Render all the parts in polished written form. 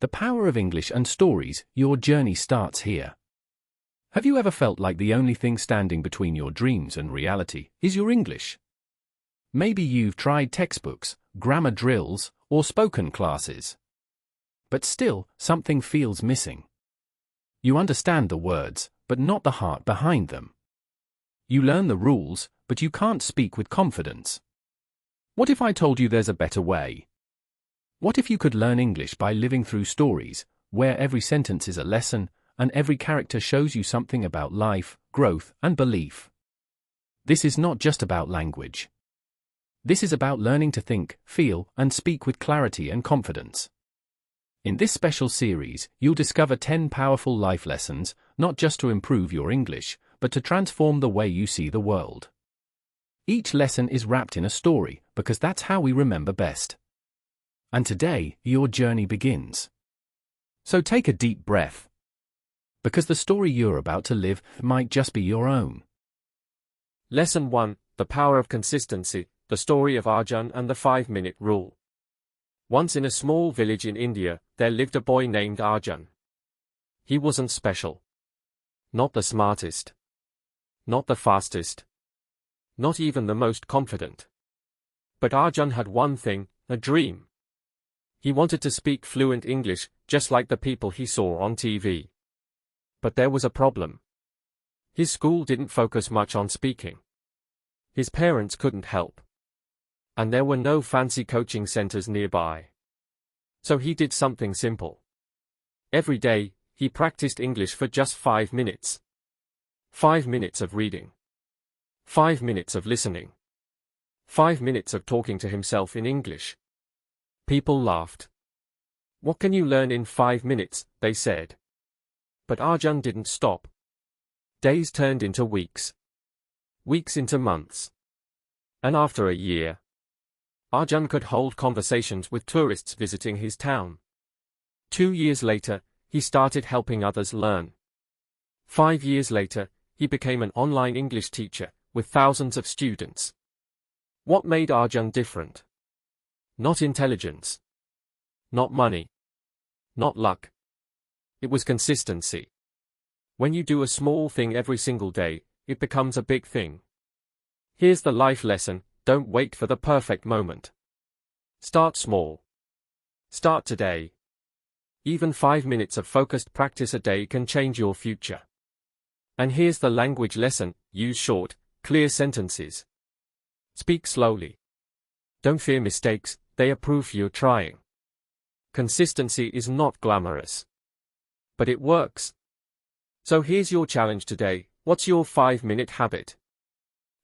The power of English and stories, your journey starts here. Have you ever felt like the only thing standing between your dreams and reality is your English? Maybe you've tried textbooks, grammar drills, or spoken classes. But still, something feels missing. You understand the words, but not the heart behind them. You learn the rules, but you can't speak with confidence. What if I told you there's a better way? What if you could learn English by living through stories, where every sentence is a lesson, and every character shows you something about life, growth, and belief? This is not just about language. This is about learning to think, feel, and speak with clarity and confidence. In this special series, you'll discover 10 powerful life lessons, not just to improve your English, but to transform the way you see the world. Each lesson is wrapped in a story, because that's how we remember best. And today, your journey begins. So take a deep breath. Because the story you're about to live might just be your own. Lesson 1, The Power of Consistency, the story of Arjun and the 5-minute rule. Once in a small village in India, there lived a boy named Arjun. He wasn't special. Not the smartest. Not the fastest. Not even the most confident. But Arjun had one thing, a dream. He wanted to speak fluent English, just like the people he saw on TV. But there was a problem. His school didn't focus much on speaking. His parents couldn't help. And there were no fancy coaching centers nearby. So he did something simple. Every day, he practiced English for just 5 minutes. 5 minutes of reading. 5 minutes of listening. 5 minutes of talking to himself in English. People laughed. What can you learn in 5 minutes, they said. But Arjun didn't stop. Days turned into weeks. Weeks into months. And after a year, Arjun could hold conversations with tourists visiting his town. 2 years later, he started helping others learn. 5 years later, he became an online English teacher, with thousands of students. What made Arjun different? Not intelligence. Not money. Not luck. It was consistency. When you do a small thing every single day, it becomes a big thing. Here's the life lesson: don't wait for the perfect moment. Start small. Start today. Even 5 minutes of focused practice a day can change your future. And here's the language lesson: use short, clear sentences. Speak slowly. Don't fear mistakes, they are proof you're trying. Consistency is not glamorous. But it works. So here's your challenge today: what's your 5-minute habit?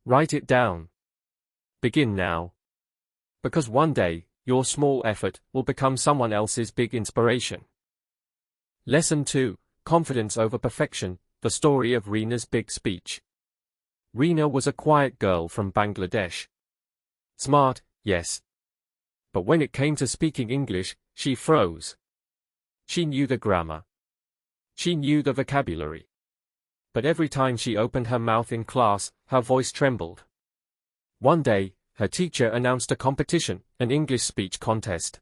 Write it down. Begin now. Because one day, your small effort will become someone else's big inspiration. Lesson 2, Confidence over Perfection, the story of Reena's big speech. Reena was a quiet girl from Bangladesh. Smart, yes. But when it came to speaking English, she froze. She knew the grammar. She knew the vocabulary. But every time she opened her mouth in class, her voice trembled. One day, her teacher announced a competition, an English speech contest.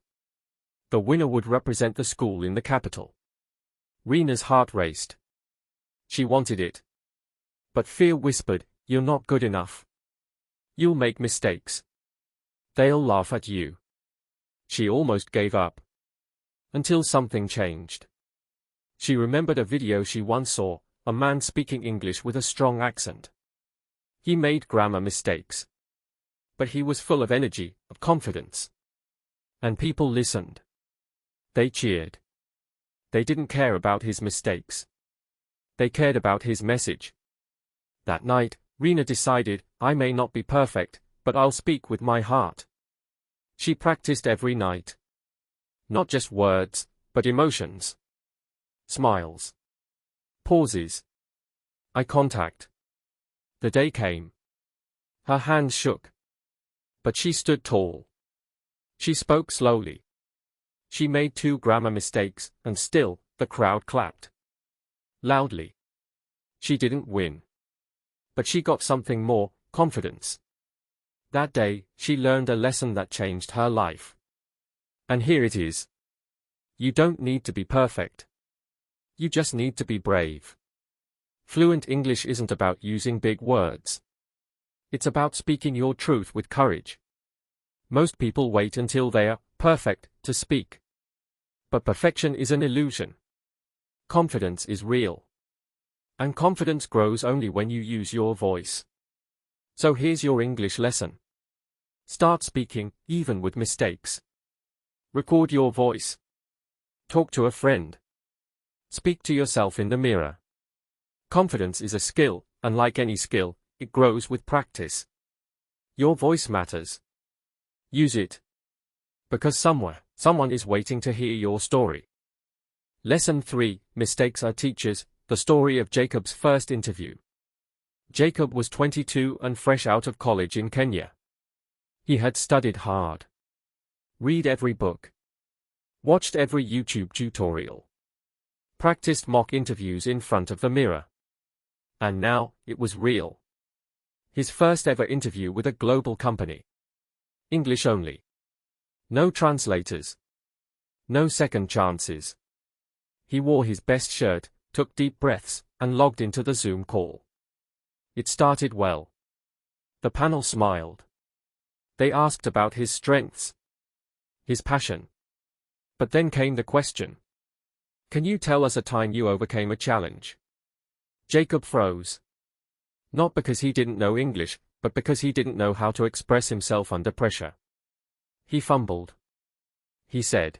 The winner would represent the school in the capital. Reena's heart raced. She wanted it. But fear whispered, "You're not good enough. You'll make mistakes. They'll laugh at you." She almost gave up. Until something changed. She remembered a video she once saw, a man speaking English with a strong accent. He made grammar mistakes. But he was full of energy, of confidence. And people listened. They cheered. They didn't care about his mistakes. They cared about his message. That night, Reena decided, I may not be perfect, but I'll speak with my heart. She practiced every night. Not just words, but emotions. Smiles. Pauses. Eye contact. The day came. Her hands shook. But she stood tall. She spoke slowly. She made 2 grammar mistakes, and still, the crowd clapped. Loudly. She didn't win. But she got something more, confidence. That day, she learned a lesson that changed her life. And here it is. You don't need to be perfect. You just need to be brave. Fluent English isn't about using big words. It's about speaking your truth with courage. Most people wait until they are perfect to speak. But perfection is an illusion. Confidence is real. And confidence grows only when you use your voice. So here's your English lesson. Start speaking, even with mistakes. Record your voice. Talk to a friend. Speak to yourself in the mirror. Confidence is a skill, and like any skill, it grows with practice. Your voice matters. Use it. Because someone is waiting to hear your story. Lesson 3, Mistakes are Teachers, the story of Jacob's first interview. Jacob was 22 and fresh out of college in Kenya. He had studied hard. Read every book. Watched every YouTube tutorial. Practiced mock interviews in front of the mirror. And now, it was real. His first ever interview with a global company. English only. No translators. No second chances. He wore his best shirt, took deep breaths, and logged into the Zoom call. It started well. The panel smiled. They asked about his strengths. His passion. But then came the question. Can you tell us a time you overcame a challenge? Jacob froze. Not because he didn't know English, but because he didn't know how to express himself under pressure. He fumbled. He said,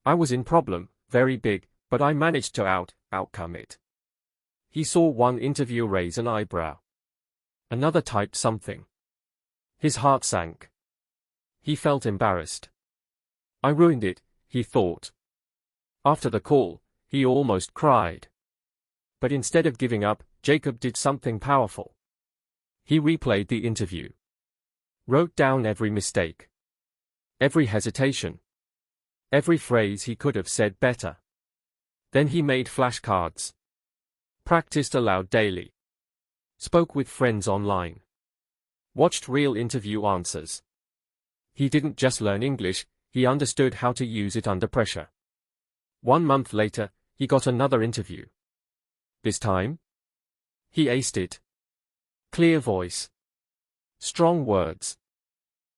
I was in problem, very big, but I managed to outcome it. He saw one interviewer raise an eyebrow. Another typed something. His heart sank. He felt embarrassed. I ruined it, he thought. After the call, he almost cried. But instead of giving up, Jacob did something powerful. He replayed the interview. Wrote down every mistake. Every hesitation. Every phrase he could have said better. Then he made flashcards. Practiced aloud daily. Spoke with friends online. Watched real interview answers. He didn't just learn English, he understood how to use it under pressure. 1 month later, he got another interview. This time, he aced it. Clear voice. Strong words.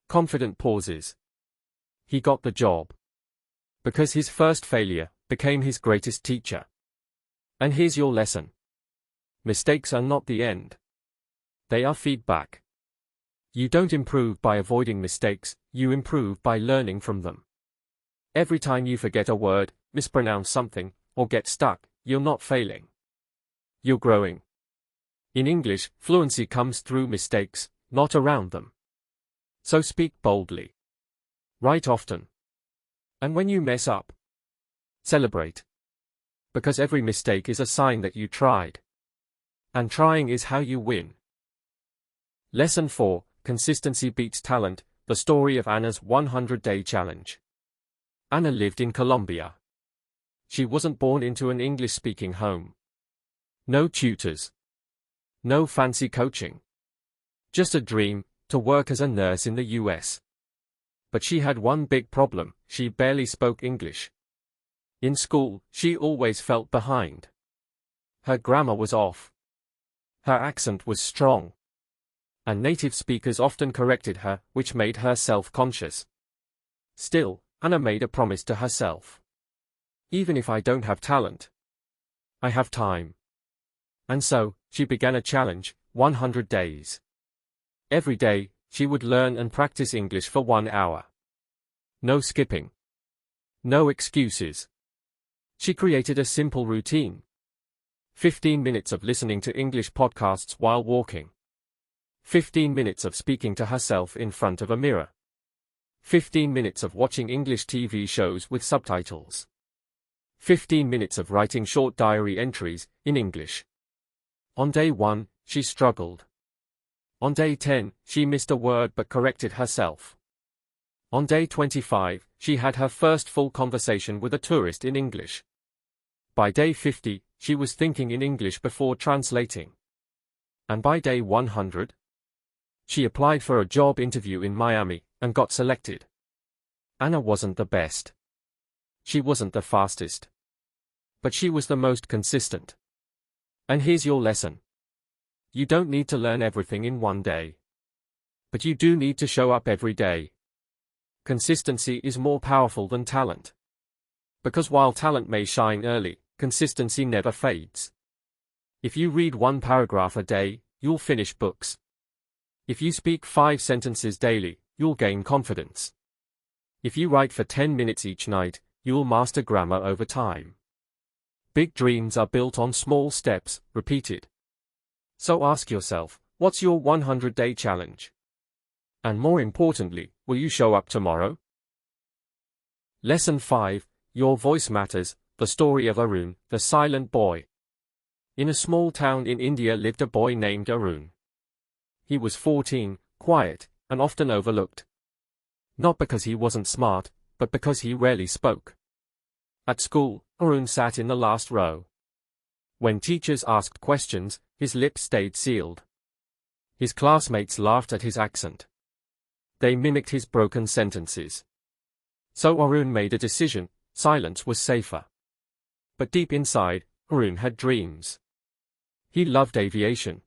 Confident pauses. He got the job. Because his first failure became his greatest teacher. And here's your lesson. Mistakes are not the end. They are feedback. You don't improve by avoiding mistakes, you improve by learning from them. Every time you forget a word, mispronounce something, or get stuck, you're not failing. You're growing. In English, fluency comes through mistakes, not around them. So speak boldly. Write often. And when you mess up, celebrate. Because every mistake is a sign that you tried. And trying is how you win. Lesson 4, Consistency Beats Talent, the story of Anna's 100-day challenge. Anna lived in Colombia. She wasn't born into an English-speaking home. No tutors. No fancy coaching. Just a dream, to work as a nurse in the US. But she had one big problem, she barely spoke English. In school, she always felt behind. Her grammar was off. Her accent was strong. And native speakers often corrected her, which made her self-conscious. Still, Anna made a promise to herself. Even if I don't have talent, I have time. And so, she began a challenge, 100 days. Every day, she would learn and practice English for 1 hour. No skipping. No excuses. She created a simple routine. 15 minutes of listening to English podcasts while walking. 15 minutes of speaking to herself in front of a mirror. 15 minutes of watching English TV shows with subtitles. 15 minutes of writing short diary entries in English. On day 1, she struggled. On day 10, she missed a word but corrected herself. On day 25, she had her first full conversation with a tourist in English. By day 50, she was thinking in English before translating. And by day 100, she applied for a job interview in Miami and got selected. Anna wasn't the best. She wasn't the fastest, but she was the most consistent. And here's your lesson. You don't need to learn everything in one day, but you do need to show up every day. Consistency is more powerful than talent. Because while talent may shine early, consistency never fades. If you read 1 paragraph a day, you'll finish books. If you speak 5 sentences daily, you'll gain confidence. If you write for 10 minutes each night, you'll master grammar over time. Big dreams are built on small steps, repeated. So ask yourself, what's your 100-day challenge? And more importantly, will you show up tomorrow? Lesson 5, Your Voice Matters, the story of Arun, the silent boy. In a small town in India lived a boy named Arun. He was 14, quiet, and often overlooked. Not because he wasn't smart, but because he rarely spoke. At school, Arun sat in the last row. When teachers asked questions, his lips stayed sealed. His classmates laughed at his accent. They mimicked his broken sentences. So Arun made a decision: silence was safer. But deep inside, Arun had dreams. He loved aviation.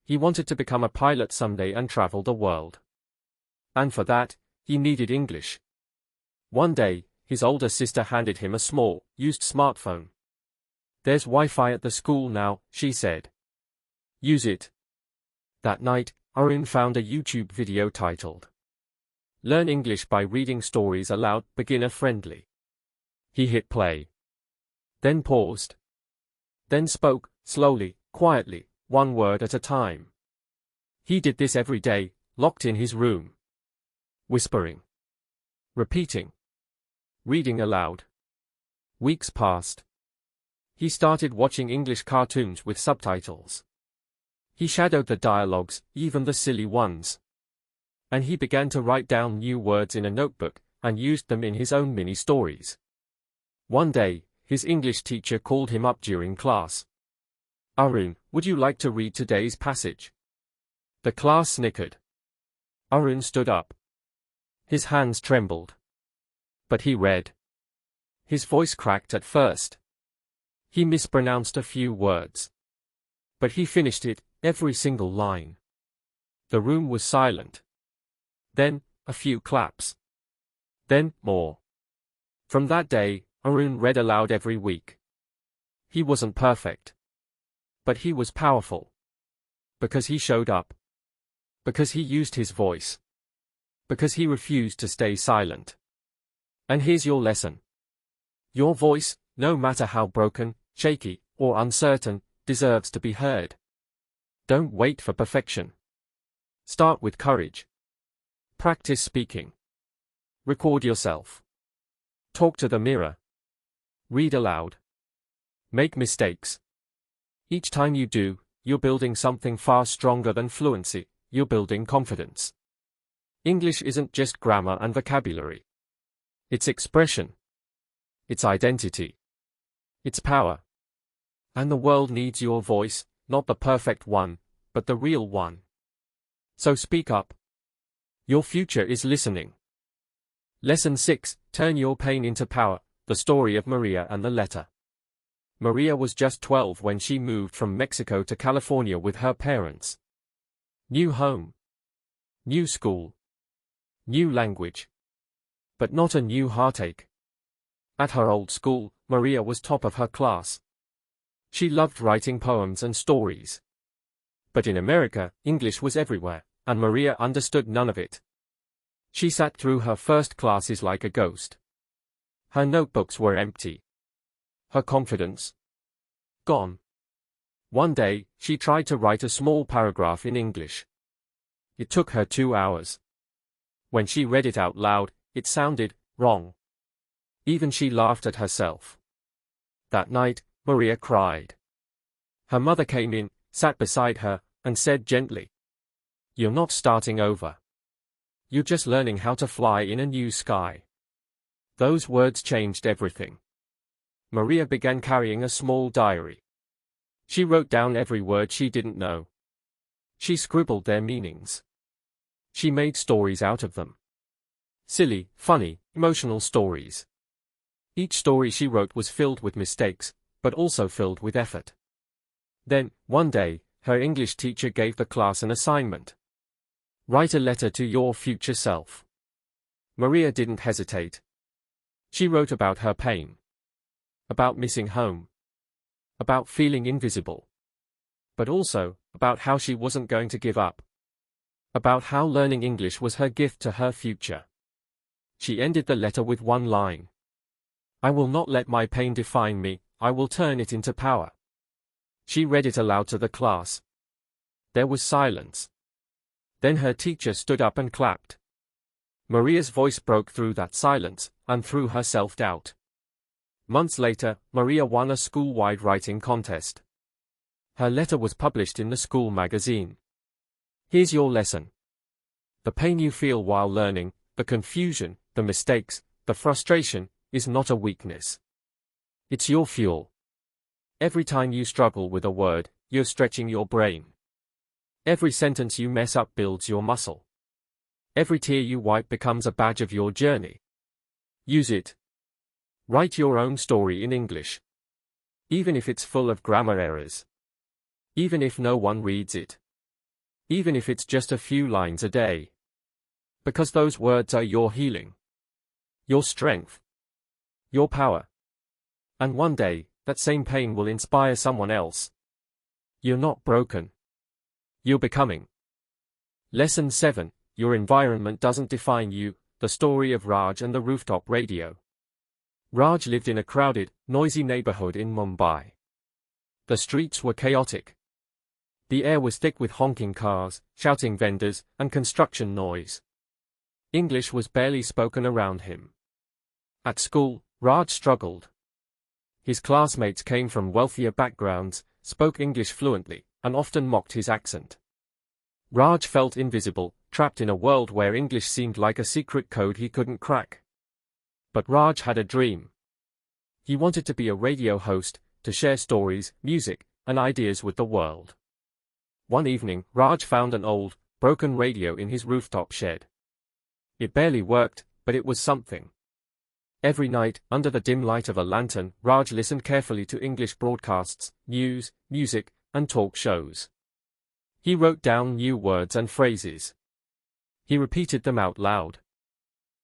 He wanted to become a pilot someday and travel the world. And for that, he needed English. One day, his older sister handed him a small, used smartphone. "There's Wi-Fi at the school now," she said. "Use it." That night, Arun found a YouTube video titled "Learn English by Reading Stories Aloud, Beginner Friendly." He hit play. Then paused. Then spoke, slowly, quietly, 1 word at a time. He did this every day, locked in his room. Whispering. Repeating. Reading aloud. Weeks passed. He started watching English cartoons with subtitles. He shadowed the dialogues, even the silly ones. And he began to write down new words in a notebook, and used them in his own mini-stories. One day, his English teacher called him up during class. "Arun, would you like to read today's passage?" The class snickered. Arun stood up. His hands trembled. But he read. His voice cracked at first. He mispronounced a few words. But he finished it, every single line. The room was silent. Then, a few claps. Then, more. From that day, Arun read aloud every week. He wasn't perfect. But he was powerful. Because he showed up. Because he used his voice. Because he refused to stay silent. And here's your lesson. Your voice, no matter how broken, shaky, or uncertain, deserves to be heard. Don't wait for perfection. Start with courage. Practice speaking. Record yourself. Talk to the mirror. Read aloud. Make mistakes. Each time you do, you're building something far stronger than fluency. You're building confidence. English isn't just grammar and vocabulary. It's expression. It's identity. It's power. And the world needs your voice, not the perfect one, but the real one. So speak up. Your future is listening. Lesson 6, Turn Your Pain into Power, the story of Maria and the letter. Maria was just 12 when she moved from Mexico to California with her parents. New home. New school. New language. But not a new heartache. At her old school, Maria was top of her class. She loved writing poems and stories. But in America, English was everywhere, and Maria understood none of it. She sat through her first classes like a ghost. Her notebooks were empty. Her confidence? Gone. One day, she tried to write a small paragraph in English. It took her 2 hours. When she read it out loud, it sounded wrong. Even she laughed at herself. That night, Maria cried. Her mother came in, sat beside her, and said gently, "You're not starting over. You're just learning how to fly in a new sky." Those words changed everything. Maria began carrying a small diary. She wrote down every word she didn't know. She scribbled their meanings. She made stories out of them. Silly, funny, emotional stories. Each story she wrote was filled with mistakes, but also filled with effort. Then, one day, her English teacher gave the class an assignment. Write a letter to your future self. Maria didn't hesitate. She wrote about her pain. About missing home. About feeling invisible. But also, about how she wasn't going to give up. About how learning English was her gift to her future. She ended the letter with one line. I will not let my pain define me, I will turn it into power. She read it aloud to the class. There was silence. Then her teacher stood up and clapped. Maria's voice broke through that silence, and through her self-doubt. Months later, Maria won a school-wide writing contest. Her letter was published in the school magazine. Here's your lesson. The pain you feel while learning, the confusion, the mistakes, the frustration, is not a weakness. It's your fuel. Every time you struggle with a word, you're stretching your brain. Every sentence you mess up builds your muscle. Every tear you wipe becomes a badge of your journey. Use it. Write your own story in English. Even if it's full of grammar errors. Even if no one reads it. Even if it's just a few lines a day. Because those words are your healing. Your strength. Your power. And one day, that same pain will inspire someone else. You're not broken. You're becoming. Lesson 7. Your environment doesn't define you. The story of Raj and the rooftop radio. Raj lived in a crowded, noisy neighborhood in Mumbai. The streets were chaotic. The air was thick with honking cars, shouting vendors, and construction noise. English was barely spoken around him. At school, Raj struggled. His classmates came from wealthier backgrounds, spoke English fluently, and often mocked his accent. Raj felt invisible, trapped in a world where English seemed like a secret code he couldn't crack. But Raj had a dream. He wanted to be a radio host, to share stories, music, and ideas with the world. One evening, Raj found an old, broken radio in his rooftop shed. It barely worked, but it was something. Every night, under the dim light of a lantern, Raj listened carefully to English broadcasts, news, music, and talk shows. He wrote down new words and phrases. He repeated them out loud.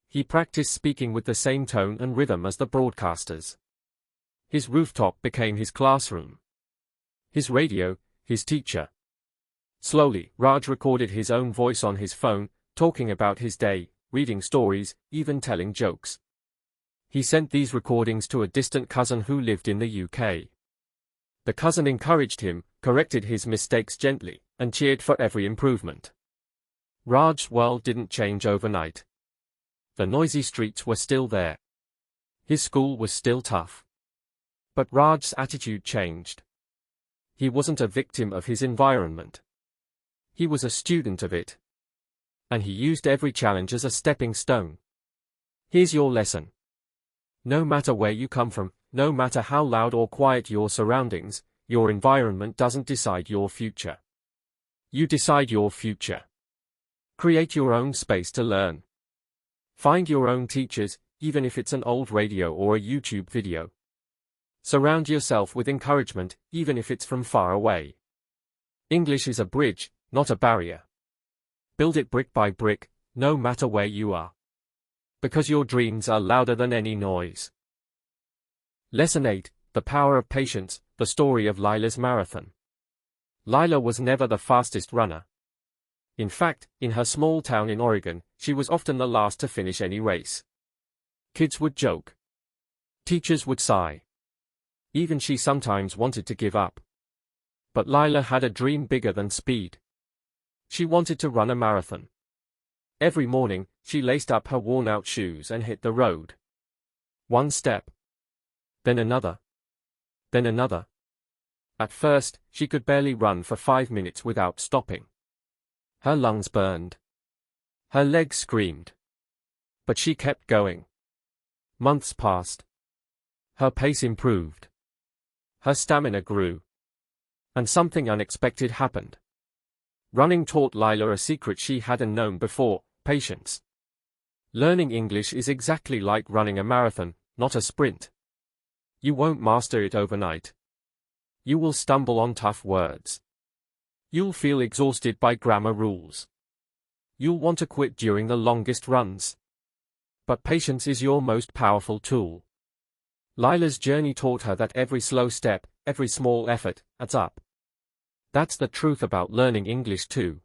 He practiced speaking with the same tone and rhythm as the broadcasters. His rooftop became his classroom. His radio, his teacher. Slowly, Raj recorded his own voice on his phone, talking about his day, reading stories, even telling jokes. He sent these recordings to a distant cousin who lived in the UK. The cousin encouraged him, corrected his mistakes gently, and cheered for every improvement. Raj's world didn't change overnight. The noisy streets were still there. His school was still tough. But Raj's attitude changed. He wasn't a victim of his environment. He was a student of it. And he used every challenge as a stepping stone. Here's your lesson. No matter where you come from, no matter how loud or quiet your surroundings, your environment doesn't decide your future. You decide your future. Create your own space to learn. Find your own teachers, even if it's an old radio or a YouTube video. Surround yourself with encouragement, even if it's from far away. English is a bridge, not a barrier. Build it brick by brick, no matter where you are. Because your dreams are louder than any noise. Lesson 8. The Power of Patience, the story of Lila's marathon. Lila was never the fastest runner. In fact, in her small town in Oregon, she was often the last to finish any race. Kids would joke. Teachers would sigh. Even she sometimes wanted to give up. But Lila had a dream bigger than speed. She wanted to run a marathon. Every morning, she laced up her worn-out shoes and hit the road. One step. Then another. Then another. At first, she could barely run for 5 minutes without stopping. Her lungs burned. Her legs screamed. But she kept going. Months passed. Her pace improved. Her stamina grew. And something unexpected happened. Running taught Lila a secret she hadn't known before: patience. Learning English is exactly like running a marathon. not a sprint. You won't master it overnight. You will stumble on tough words. You'll feel exhausted by grammar rules. You'll want to quit during the longest runs. But patience is your most powerful tool. Lila's journey taught her that every slow step, every small effort, adds up. That's the truth about learning English too.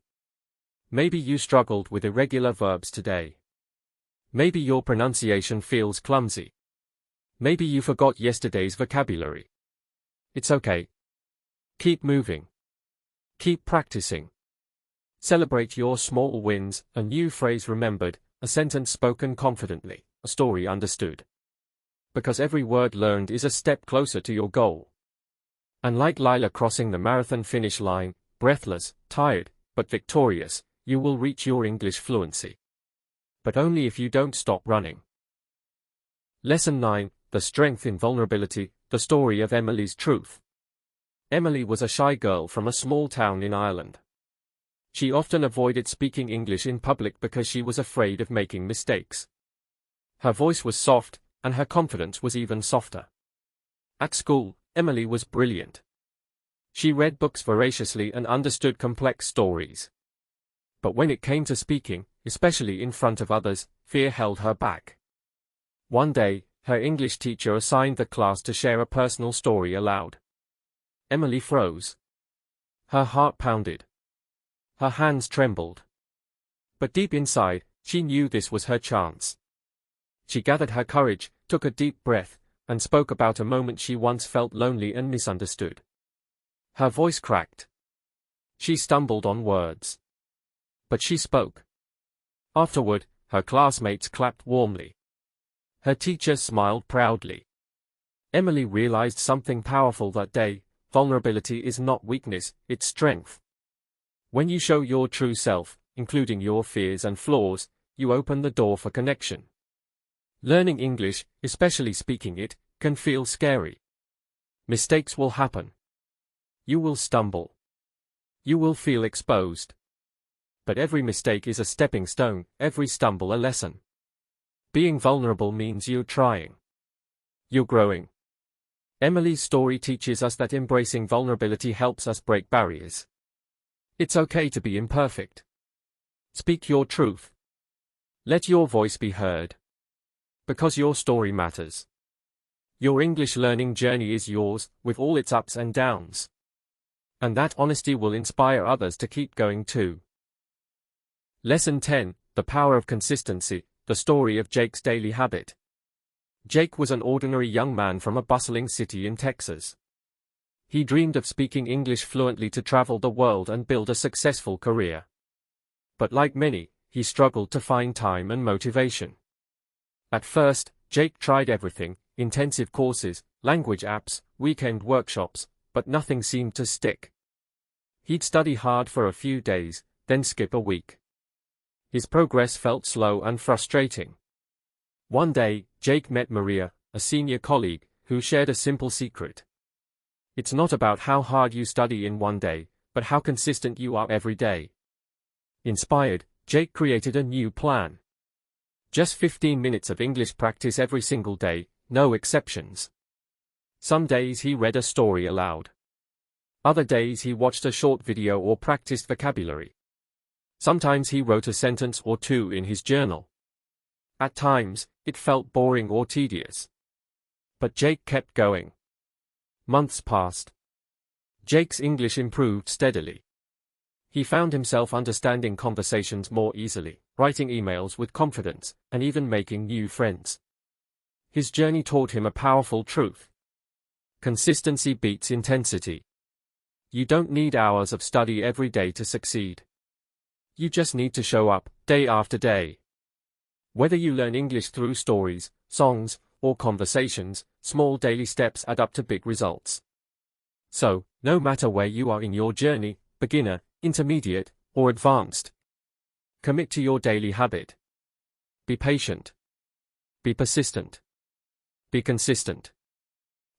Maybe you struggled with irregular verbs today. Maybe your pronunciation feels clumsy. Maybe you forgot yesterday's vocabulary. It's okay. Keep moving. Keep practicing. Celebrate your small wins, a new phrase remembered, a sentence spoken confidently, a story understood. Because every word learned is a step closer to your goal. And like Lila crossing the marathon finish line, breathless, tired, but victorious, you will reach your English fluency. But only if you don't stop running. Lesson 9, The Strength in Vulnerability, the story of Emily's truth. Emily was a shy girl from a small town in Ireland. She often avoided speaking English in public because she was afraid of making mistakes. Her voice was soft, and her confidence was even softer. At school, Emily was brilliant. She read books voraciously and understood complex stories. But when it came to speaking, especially in front of others, fear held her back. One day, her English teacher assigned the class to share a personal story aloud. Emily froze. Her heart pounded. Her hands trembled. But deep inside, she knew this was her chance. She gathered her courage, took a deep breath, and spoke about a moment she once felt lonely and misunderstood. Her voice cracked. She stumbled on words. But she spoke. Afterward, her classmates clapped warmly. Her teacher smiled proudly. Emily realized something powerful that day: vulnerability is not weakness, it's strength. When you show your true self, including your fears and flaws, you open the door for connection. Learning English, especially speaking it, can feel scary. Mistakes will happen. You will stumble. You will feel exposed. But every mistake is a stepping stone, every stumble a lesson. Being vulnerable means you're trying. You're growing. Emily's story teaches us that embracing vulnerability helps us break barriers. It's okay to be imperfect. Speak your truth. Let your voice be heard. Because your story matters. Your English learning journey is yours, with all its ups and downs. And that honesty will inspire others to keep going too. Lesson 10, The Power of Consistency, the story of Jake's daily habit. Jake was an ordinary young man from a bustling city in Texas. He dreamed of speaking English fluently to travel the world and build a successful career. But like many, he struggled to find time and motivation. At first, Jake tried everything: intensive courses, language apps, weekend workshops, but nothing seemed to stick. He'd study hard for a few days, then skip a week. His progress felt slow and frustrating. One day, Jake met Maria, a senior colleague, who shared a simple secret. It's not about how hard you study in one day, but how consistent you are every day. Inspired, Jake created a new plan. Just 15 minutes of English practice every single day, no exceptions. Some days he read a story aloud. Other days he watched a short video or practiced vocabulary. Sometimes he wrote a sentence or two in his journal. At times, it felt boring or tedious. But Jake kept going. Months passed. Jake's English improved steadily. He found himself understanding conversations more easily, writing emails with confidence, and even making new friends. His journey taught him a powerful truth. Consistency beats intensity. You don't need hours of study every day to succeed. You just need to show up, day after day. Whether you learn English through stories, songs, or conversations, small daily steps add up to big results. So, no matter where you are in your journey, beginner, intermediate, or advanced, commit to your daily habit. Be patient. Be persistent. Be consistent.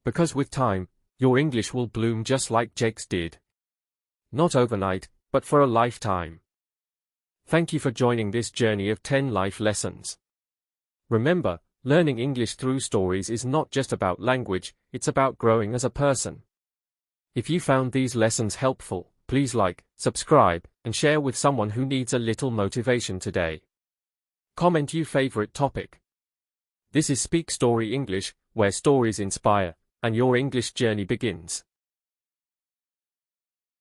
Because with time, your English will bloom just like Jake's did. Not overnight, but for a lifetime. Thank you for joining this journey of 10 life lessons. Remember, Learning English through stories is not just about language, it's about growing as a person. If you found these lessons helpful, please like, subscribe, and share with someone who needs a little motivation today. Comment your favorite topic. This is Speak Story English, where stories inspire, and your English journey begins.